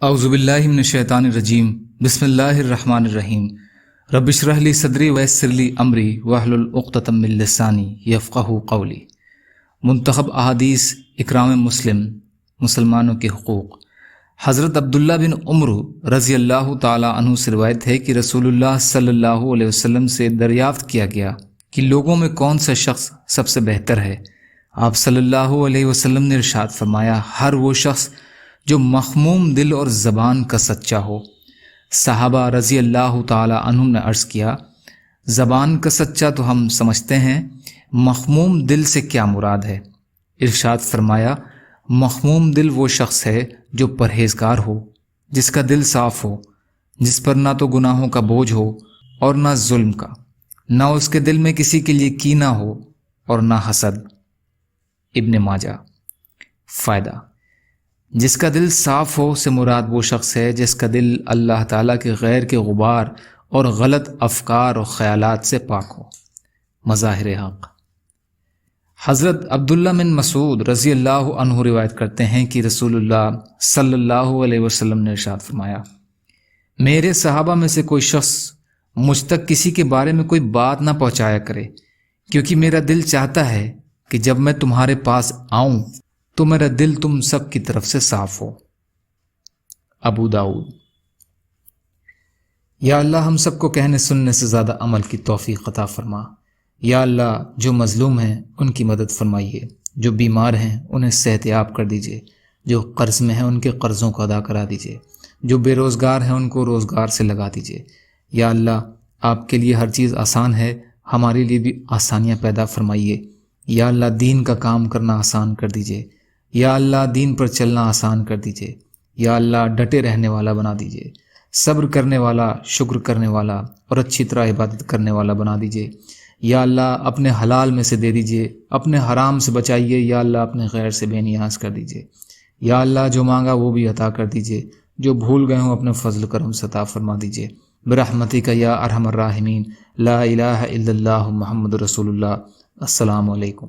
اعوذ باللہ من الشیطان الرجیم بسم اللہ الرحمن الرحیم رب اشرح لی صدری ویسر لی امری واحلل عقدۃ من لسانی یفقہوا قولی۔ منتخب احادیث اکرام مسلمانوں کے حقوق۔ حضرت عبداللہ بن عمر رضی اللہ تعالی عنہ سے روایت ہے کہ رسول اللہ صلی اللہ علیہ وسلم سے دریافت کیا گیا کہ لوگوں میں کون سا شخص سب سے بہتر ہے۔ آپ صلی اللہ علیہ وسلم نے ارشاد فرمایا، ہر وہ شخص جو مخموم دل اور زبان کا سچا ہو۔ صحابہ رضی اللہ تعالی عنہم نے عرض کیا، زبان کا سچا تو ہم سمجھتے ہیں، مخموم دل سے کیا مراد ہے؟ ارشاد فرمایا، مخموم دل وہ شخص ہے جو پرہیزگار ہو، جس کا دل صاف ہو، جس پر نہ تو گناہوں کا بوجھ ہو اور نہ ظلم کا، نہ اس کے دل میں کسی کے لیے کینہ ہو اور نہ حسد۔ ابن ماجہ۔ فائدہ: جس کا دل صاف ہو سے مراد وہ شخص ہے جس کا دل اللہ تعالیٰ کے غیر کے غبار اور غلط افکار اور خیالات سے پاک ہو۔ مظاہر حق۔ حضرت عبداللہ بن مسعود رضی اللہ عنہ روایت کرتے ہیں کہ رسول اللہ صلی اللہ علیہ وسلم نے ارشاد فرمایا، میرے صحابہ میں سے کوئی شخص مجھ تک کسی کے بارے میں کوئی بات نہ پہنچایا کرے، کیونکہ میرا دل چاہتا ہے کہ جب میں تمہارے پاس آؤں تو میرا دل تم سب کی طرف سے صاف ہو۔ ابو داؤد۔ یا اللہ ہم سب کو کہنے سننے سے زیادہ عمل کی توفیق عطا فرما۔ یا اللہ جو مظلوم ہیں ان کی مدد فرمائیے، جو بیمار ہیں انہیں صحت یاب کر دیجیے، جو قرض میں ہیں ان کے قرضوں کو ادا کرا دیجیے، جو بے روزگار ہیں ان کو روزگار سے لگا دیجیے۔ یا اللہ آپ کے لیے ہر چیز آسان ہے، ہمارے لیے بھی آسانیاں پیدا فرمائیے۔ یا اللہ دین کا کام کرنا آسان کر دیجیے۔ یا اللہ دین پر چلنا آسان کر دیجیے۔ یا اللہ ڈٹے رہنے والا بنا دیجیے، صبر کرنے والا، شکر کرنے والا اور اچھی طرح عبادت کرنے والا بنا دیجیے۔ یا اللہ اپنے حلال میں سے دے دیجیے، اپنے حرام سے بچائیے۔ یا اللہ اپنے غیر سے بے نیاز کر دیجیے۔ یا اللہ جو مانگا وہ بھی عطا کر دیجیے، جو بھول گئے ہوں اپنے فضل کرم سے عطا فرما دیجیے۔ برحمتک یا ارحم الراحمین۔ لا الہ الا اللہ محمد رسول اللہ۔ السلام علیکم۔